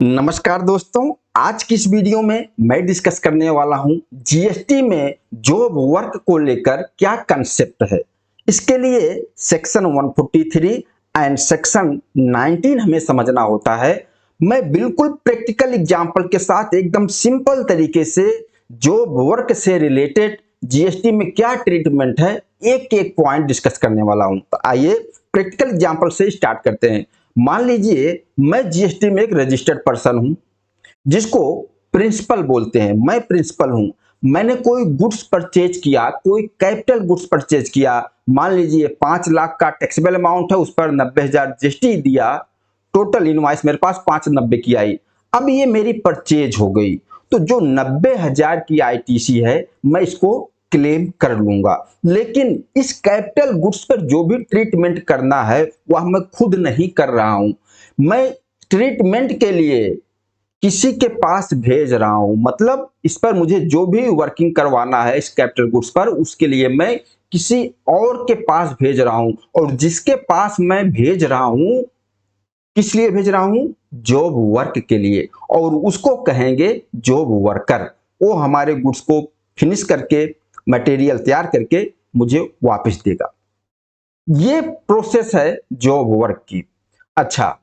नमस्कार दोस्तों, आज की इस वीडियो में मैं डिस्कस करने वाला हूं जीएसटी में जॉब वर्क को लेकर क्या कंसेप्ट है। इसके लिए सेक्शन 143 एंड सेक्शन 19 हमें समझना होता है। मैं बिल्कुल प्रैक्टिकल एग्जांपल के साथ एकदम सिंपल तरीके से जॉब वर्क से रिलेटेड जीएसटी में क्या ट्रीटमेंट है, एक एक पॉइंट डिस्कस करने वाला हूं। तो आइए प्रैक्टिकल एग्जांपल से स्टार्ट करते हैं। मान लीजिए मैं जीएसटी में एक रजिस्टर्ड पर्सन हूं जिसको प्रिंसिपल बोलते हैं। मैं प्रिंसिपल हूं, मैंने कोई गुड्स परचेज किया, कोई कैपिटल गुड्स परचेज किया। मान लीजिए 5 लाख का टैक्सेबल अमाउंट है, उस पर 90,000 जीएसटी दिया। टोटल इनवॉइस मेरे पास 590 की आई। अब ये मेरी परचेज हो गई, तो जो 90,000 की आईटीसी है मैं इसको क्लेम कर लूंगा। लेकिन इस कैपिटल गुड्स पर जो भी ट्रीटमेंट करना है वह मैं खुद नहीं कर रहा हूं। मैं ट्रीटमेंट के लिए किसी के पास भेज रहा हूं। मतलब इस पर मुझे जो भी वर्किंग करवाना है इस कैपिटल गुड्स पर, उसके लिए मैं किसी और के पास भेज रहा हूं। और जिसके पास मैं भेज रहा हूं, किस लिए भेज रहा हूं? जॉब वर्क के लिए। और उसको कहेंगे जॉब वर्कर। वो हमारे गुड्स को फिनिश करके, मटेरियल तैयार करके मुझे वापस देगा। ये प्रोसेस है जॉब वर्क की। अच्छा,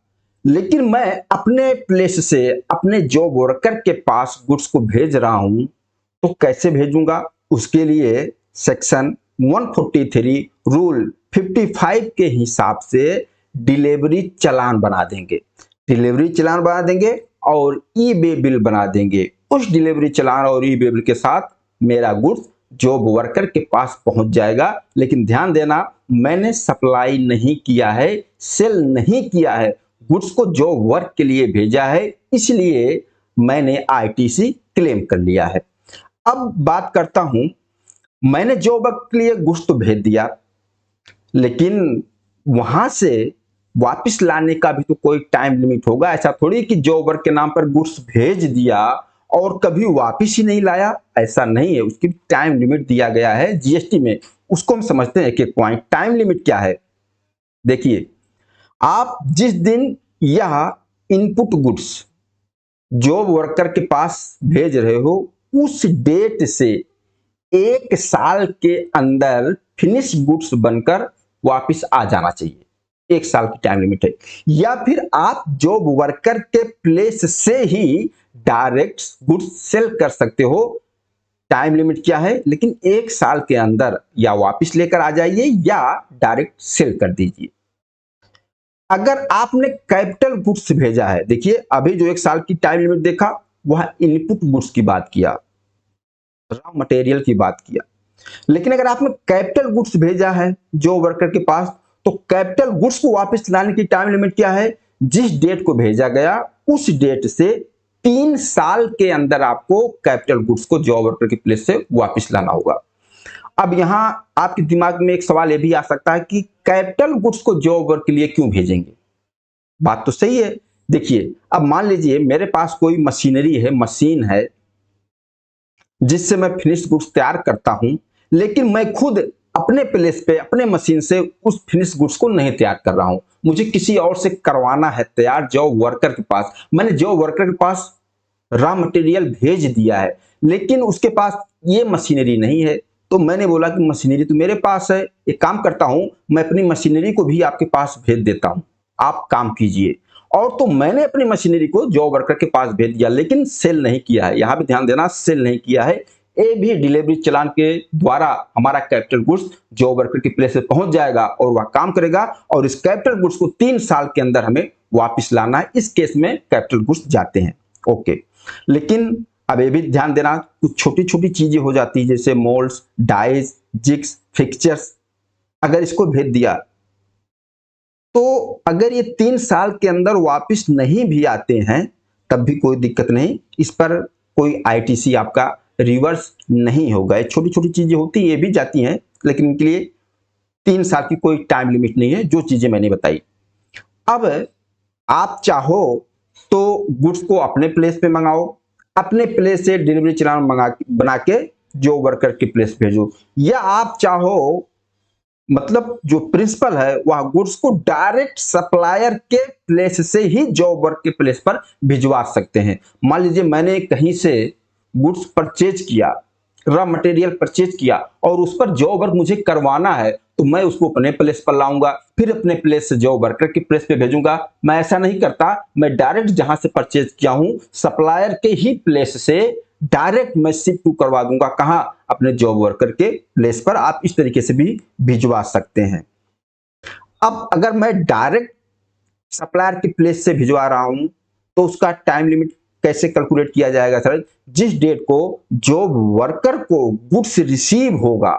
लेकिन मैं अपने प्लेस से अपने जॉब वर्कर के पास गुड्स को भेज रहा हूं, तो कैसे भेजूंगा? उसके लिए सेक्शन 143 रूल 55 के हिसाब से डिलीवरी चालान बना देंगे। डिलीवरी चालान बना देंगे और ई बे बिल बना देंगे। उस डिलीवरी चालान और ई बे बिल के साथ मेरा गुड्स जॉब वर्कर के पास पहुंच जाएगा। लेकिन ध्यान देना, मैंने सप्लाई नहीं किया है, सेल नहीं किया है, गुड्स को जॉब वर्क के लिए भेजा है, इसलिए मैंने आईटीसी क्लेम कर लिया है। अब बात करता हूं, मैंने जॉब वर्क के लिए गुड्स तो भेज दिया, लेकिन वहां से वापस लाने का भी तो कोई टाइम लिमिट होगा। ऐसा थोड़ी कि जॉब वर्क के नाम पर गुड्स भेज दिया और कभी वापस ही नहीं लाया, ऐसा नहीं है। उसकी टाइम लिमिट दिया गया है जीएसटी में। उसको हम समझते हैं एक एक पॉइंट। टाइम लिमिट क्या है? देखिए, आप जिस दिन यह इनपुट गुड्स जॉब वर्कर के पास भेज रहे हो, उस डेट से 1 साल के अंदर फिनिश गुड्स बनकर वापस आ जाना चाहिए। 1 साल की टाइम लिमिट है। या फिर आप जॉब वर्कर के प्लेस से ही डायरेक्ट गुड्स सेल कर सकते हो। टाइम लिमिट क्या है? लेकिन 1 साल के अंदर या वापस लेकर आ जाइए या डायरेक्ट सेल कर दीजिए। अगर आपने कैपिटल गुड्स भेजा है, देखिए अभी जो 1 साल की टाइम लिमिट देखा वह इनपुट गुड्स की बात किया, रॉ मटेरियल की बात किया। लेकिन अगर आपने कैपिटल गुड्स भेजा है जो वर्कर के पास, तो कैपिटल गुड्स को वापस लाने की टाइम लिमिट क्या है? जिस डेट को भेजा गया उस डेट से 3 साल के अंदर आपको कैपिटल गुड्स को जॉब वर्कर के प्लेस से वापस लाना होगा। अब यहां आपके दिमाग में एक सवाल यह भी आ सकता है कि कैपिटल गुड्स को जॉब वर्क के लिए क्यों भेजेंगे? बात तो सही है। देखिए, अब मान लीजिए मेरे पास कोई मशीनरी है, मशीन है जिससे मैं फिनिश गुड्स तैयार करता हूं, लेकिन मैं खुद अपने प्लेस पे अपने मशीन से उस फिनिश गुड्स को नहीं तैयार कर रहा हूं। मुझे किसी और से करवाना है तैयार जॉब वर्कर के पास। मैंने जॉब वर्कर के पास रॉ मटेरियल भेज दिया है, लेकिन उसके पास ये मशीनरी नहीं है। तो मैंने बोला कि मशीनरी तो मेरे पास है, एक काम करता हूं, मैं अपनी मशीनरी को भी आपके पास भेज देता हूं, आप काम कीजिए। और तो मैंने अपनी मशीनरी को जॉब वर्कर के पास भेज दिया, लेकिन सेल नहीं किया है। यहां भी ध्यान देना, सेल नहीं किया है। ये भी डिलीवरी चालान के द्वारा हमारा कैपिटल गुड्स जॉब वर्कर के प्लेस पे पहुंच जाएगा और वह काम करेगा। और इस कैपिटल गुड्स को 3 साल के अंदर हमें वापस लाना है। इस केस में कैपिटल गुड्स जाते हैं। ओके, लेकिन अब ये भी ध्यान देना, कुछ छोटी छोटी चीजें हो जाती है, जैसे मोल्ड्स, डाइज, जिग्स, फिक्सचर्स। अगर इसको भेज दिया, तो अगर ये 3 साल के अंदर वापस नहीं भी आते हैं तब भी कोई दिक्कत नहीं, इस पर कोई आईटीसी आपका रिवर्स नहीं होगा। छोटी छोटी चीजें होती है, ये भी जाती हैं, लेकिन इनके लिए 3 साल की कोई टाइम लिमिट नहीं है, जो चीजें मैंने बताई। अब आप चाहो तो गुड्स को अपने प्लेस पे मंगाओ, अपने प्लेस से डिलीवरी चालान मंगा बना के जो वर्कर के प्लेस भेजो। या आप चाहो मतलब जो प्रिंसिपल है वह गुड्स को डायरेक्ट सप्लायर के प्लेस से ही जॉब वर्क के प्लेस पर भिजवा सकते हैं। मान लीजिए मैंने कहीं से गुड्स परचेज किया, रॉ मटेरियल परचेज किया और उस पर जॉब वर्क मुझे करवाना है, तो मैं उसको अपने प्लेस पर लाऊंगा, फिर अपने प्लेस से जॉब वर्कर के प्लेस पे भेजूंगा। मैं ऐसा नहीं करता, मैं डायरेक्ट जहां से परचेज किया हूं सप्लायर के ही प्लेस से डायरेक्ट मैं शिप टू करवा दूंगा, कहां, अपने जॉब वर्कर के प्लेस पर। आप इस तरीके से भी भिजवा सकते हैं। अब अगर मैं डायरेक्ट सप्लायर के प्लेस से भिजवा रहा हूं तो उसका टाइम लिमिट कैसे कैलकुलेट किया जाएगा सर? जिस डेट को जॉब वर्कर को गुड्स रिसीव होगा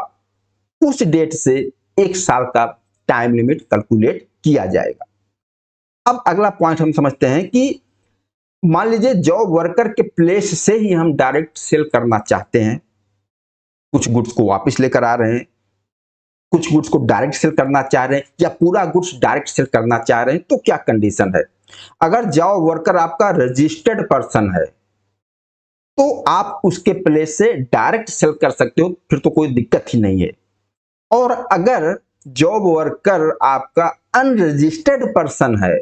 उस डेट से 1 साल का टाइम लिमिट कैलकुलेट किया जाएगा। अब अगला पॉइंट हम समझते हैं कि मान लीजिए जॉब वर्कर के प्लेस से ही हम डायरेक्ट सेल करना चाहते हैं, कुछ गुड्स को वापस लेकर आ रहे हैं, कुछ गुड्स को डायरेक्ट सेल करना चाह रहे हैं या पूरा गुड्स डायरेक्ट सेल करना चाह रहे हैं, तो क्या कंडीशन है? अगर जॉब वर्कर आपका रजिस्टर्ड पर्सन है तो आप उसके प्लेस से डायरेक्ट सेल कर सकते हो, फिर तो कोई दिक्कत ही नहीं है। और अगर जॉब वर्कर आपका अनरजिस्टर्ड पर्सन है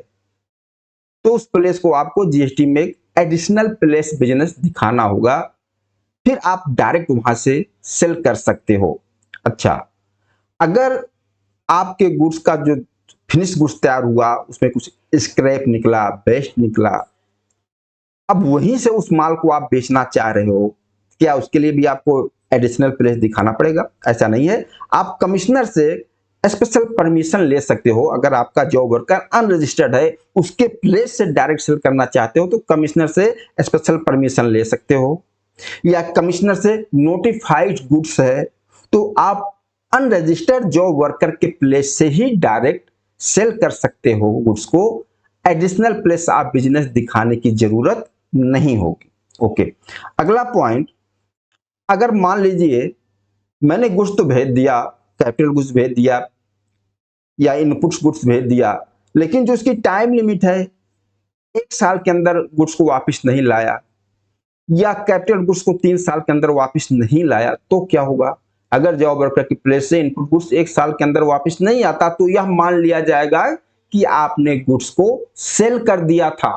तो उस प्लेस को आपको जीएसटी में एक एडिशनल प्लेस बिजनेस दिखाना होगा, फिर आप डायरेक्ट वहां से सेल कर सकते हो। अच्छा, अगर आपके गुड्स का जो फिनिश गुड्स तैयार हुआ उसमें कुछ स्क्रैप निकला, वेस्ट निकला, अब वहीं से उस माल को आप बेचना चाह रहे हो, क्या उसके लिए भी आपको एडिशनल प्लेस दिखाना पड़ेगा? ऐसा नहीं है। आप कमिश्नर से स्पेशल परमिशन ले सकते हो। अगर आपका जॉब वर्कर अनरजिस्टर्ड है, उसके प्लेस से डायरेक्ट सेल करना चाहते हो तो कमिश्नर से स्पेशल परमिशन ले सकते हो। या कमिश्नर से नोटिफाइड गुड्स है तो आप अनरजिस्टर्ड जॉब वर्कर के प्लेस से ही डायरेक्ट सेल कर सकते हो गुड्स को। एडिशनल प्लेस आप बिजनेस दिखाने की जरूरत नहीं होगी। ओके, अगला पॉइंट, अगर मान लीजिए मैंने गुड्स तो भेज दिया, कैपिटल गुड्स भेज दिया या इनपुट्स गुड्स भेज दिया, लेकिन जो उसकी टाइम लिमिट है 1 साल के अंदर गुड्स को वापस नहीं लाया या कैपिटल गुड्स को 3 साल के अंदर वापस नहीं लाया, तो क्या होगा? अगर जॉब वर्कर की प्लेस से इनपुट गुड्स 1 साल के अंदर वापस नहीं आता तो यह मान लिया जाएगा कि आपने गुड्स को सेल कर दिया था।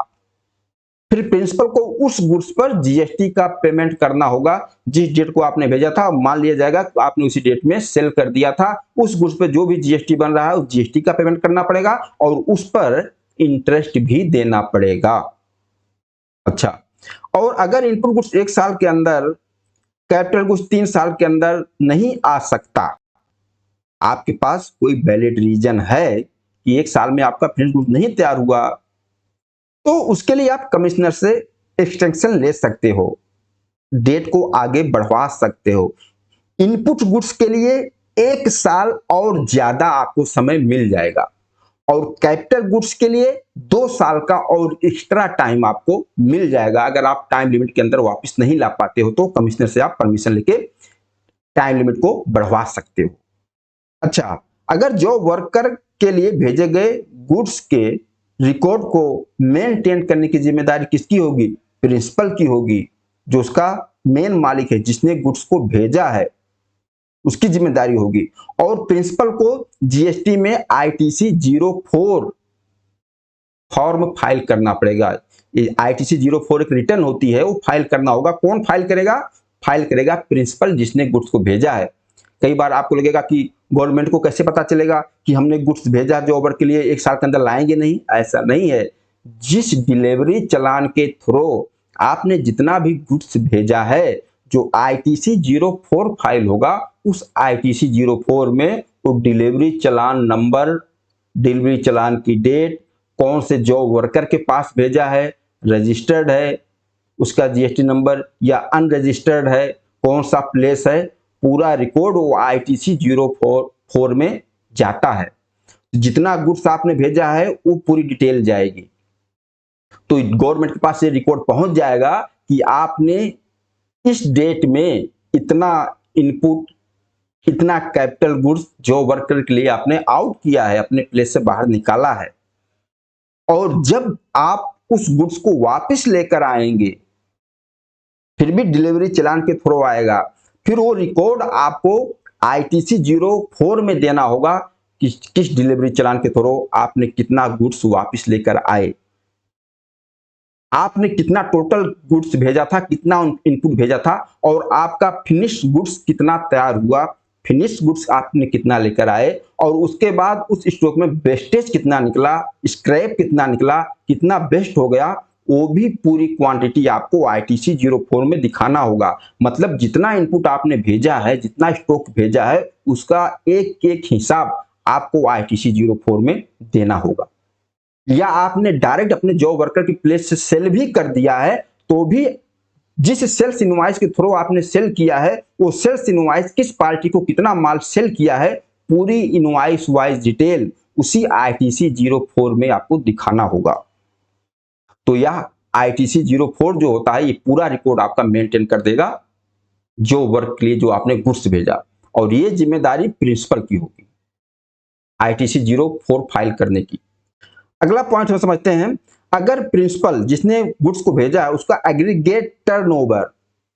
फिर प्रिंसिपल को उस गुड्स पर जीएसटी का पेमेंट करना होगा। जिस डेट को आपने भेजा था मान लिया जाएगा कि आपने उसी डेट में सेल कर दिया था, उस गुड्स पे जो भी जीएसटी बन रहा है उस जीएसटी का पेमेंट करना पड़ेगा और उस पर इंटरेस्ट भी देना पड़ेगा। अच्छा, और अगर इनपुट गुड्स 1 साल के अंदर, कैपिटल गुड्स 3 साल के अंदर नहीं आ सकता, आपके पास कोई वैलिड रीजन है कि 1 साल में आपका फिनिश गुड्स नहीं तैयार हुआ, तो उसके लिए आप कमिश्नर से एक्सटेंशन ले सकते हो, डेट को आगे बढ़वा सकते हो। इनपुट गुड्स के लिए 1 साल और ज्यादा आपको समय मिल जाएगा और कैपिटल गुड्स के लिए 2 साल का और एक्स्ट्रा टाइम आपको मिल जाएगा। अगर आप टाइम लिमिट के अंदर वापस नहीं ला पाते हो तो कमिश्नर से आप परमिशन लेके टाइम लिमिट को बढ़वा सकते हो। अच्छा, अगर जॉब वर्कर के लिए भेजे गए गुड्स के रिकॉर्ड को मेंटेन करने की जिम्मेदारी किसकी होगी? प्रिंसिपल की होगी, जो उसका मेन मालिक है, जिसने गुड्स को भेजा है उसकी जिम्मेदारी होगी। और प्रिंसिपल को जीएसटी में आईटीसी 04 फॉर्म फाइल करना पड़ेगा। आईटीसी 04 एक रिटर्न होती है, वो फाइल करना होगा। कौन फाइल करेगा? फाइल करेगा प्रिंसिपल, जिसने गुड्स को भेजा है। कई बार आपको लगेगा कि गवर्नमेंट को कैसे पता चलेगा कि हमने गुड्स भेजा जॉब वर्क के लिए 1 साल के अंदर लाएंगे नहीं, ऐसा नहीं है। जिस डिलीवरी चलान के थ्रू आपने जितना भी गुड्स भेजा है, जो आईटीसी 04 फाइल होगा, उस आईटीसी 04 में वो डिलीवरी चलान नंबर, डिलीवरी चलान की डेट, कौन से जॉब वर्कर के पास भेजा है, रजिस्टर्ड है उसका जीएसटी नंबर या अनरजिस्टर्ड है, कौन सा प्लेस है, पूरा रिकॉर्ड वो आईटीसी 04 में जाता है। जितना गुड्स आपने भेजा है वो पूरी डिटेल जाएगी, तो गवर्नमेंट के पास ये रिकॉर्ड पहुंच जाएगा कि आपने इस डेट में इतना इनपुट, इतना कैपिटल गुड्स जॉब वर्कर के लिए आपने आउट किया है, अपने प्लेस से बाहर निकाला है। और जब आप उस गुड्स को वापस लेकर आएंगे, फिर भी डिलीवरी चलान के थ्रू आएगा, फिर वो रिकॉर्ड आपको ITC 04 में देना होगा कि किस डिलीवरी चालान के थ्रू आपने कितना गुड्स वापस लेकर आए, आपने कितना टोटल गुड्स भेजा था, कितना इनपुट भेजा था और आपका फिनिश गुड्स कितना तैयार हुआ, फिनिश गुड्स आपने कितना लेकर आए और उसके बाद उस स्टॉक में वेस्टेज कितना निकला, स्क्रैप कितना निकला, कितना वेस्ट हो गया, वो भी पूरी क्वांटिटी आपको ITC 04 में दिखाना होगा। मतलब जितना इनपुट आपने भेजा है, जितना स्टॉक भेजा है, उसका एक एक हिसाब आपको ITC 04 में देना होगा। या आपने डायरेक्ट अपने जॉब वर्कर की प्लेस से सेल भी कर दिया है तो भी जिस सेल्स इनवॉइस के थ्रू आपने सेल किया है, वो सेल्स इनवॉइस किस पार्टी को कितना माल सेल किया है, पूरी इनवॉइस वाइज डिटेल उसी ITC 04 में आपको दिखाना होगा। तो यह ITC 04 जो होता है, ये पूरा रिकॉर्ड आपका मेंटेन कर देगा जो वर्क के लिए जो आपने गुड्स भेजा, और ये जिम्मेदारी प्रिंसिपल की होगी ITC 04 फाइल करने की। अगला पॉइंट हम समझते हैं, अगर प्रिंसिपल जिसने गुड्स को भेजा है उसका एग्रीगेट टर्नओवर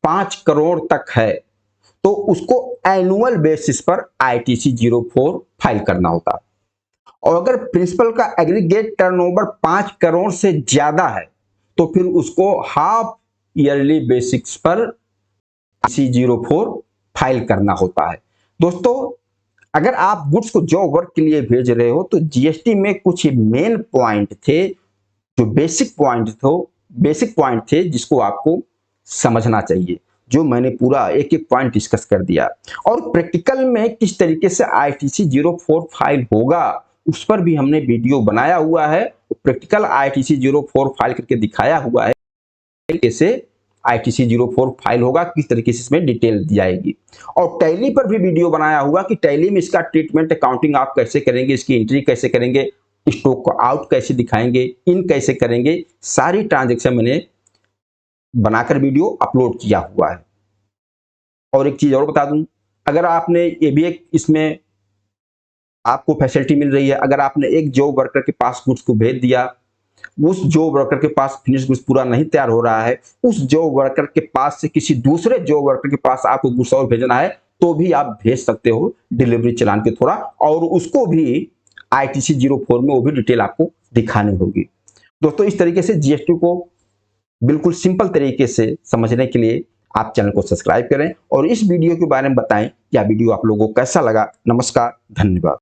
5 करोड़ तक है तो उसको एनुअल बेसिस पर ITC 04 फाइल करना होता है, और अगर प्रिंसिपल का एग्रीगेट टर्नओवर 5 करोड़ से ज्यादा है तो फिर उसको हाफ ईयरली बेसिस पर ITC 04 फाइल करना होता है। दोस्तों, अगर आप गुड्स को जॉब वर्क के लिए भेज रहे हो तो GST में कुछ मेन पॉइंट थे, जो बेसिक पॉइंट थे जिसको आपको समझना चाहिए, जो मैंने पूरा एक एक पॉइंट डिस्कस कर दिया। और प्रैक्टिकल में किस तरीके से ITC 04 फाइल होगा उस पर भी हमने वीडियो बनाया हुआ है, प्रैक्टिकल ITC 04 फाइल करके दिखाया हुआ है कैसे ITC 04 फाइल होगा, किस तरीके से इसमें डिटेल दी जाएगी। और टैली पर भी वीडियो बनाया हुआ कि टैली में इसका ट्रीटमेंट अकाउंटिंग आप कैसे करेंगे, इसकी एंट्री कैसे करेंगे, स्टॉक को आउट कैसे दिखाएंगे, इन कैसे करेंगे, सारी ट्रांजैक्शन मैंने बनाकर वीडियो अपलोड किया हुआ है। और एक चीज और बता दूं, अगर आपने ये भी एक इसमें आपको फैसिलिटी मिल रही है, अगर आपने एक जॉब वर्कर के पास गुड्स को भेज दिया, उस जॉब वर्कर के पास फिनिश गुड्स पूरा नहीं तैयार हो रहा है, उस जॉब वर्कर के पास से किसी दूसरे जॉब वर्कर के पास आपको गुड्स और भेजना है तो भी आप भेज सकते हो डिलीवरी चालान के थोड़ा, और उसको भी ITC 04 में वो भी डिटेल आपको दिखानी होगी। दोस्तों, इस तरीके से GST को बिल्कुल सिंपल तरीके से समझने के लिए आप चैनल को सब्सक्राइब करें और इस वीडियो के बारे में बताएं, क्या वीडियो आप लोगों को कैसा लगा। नमस्कार, धन्यवाद।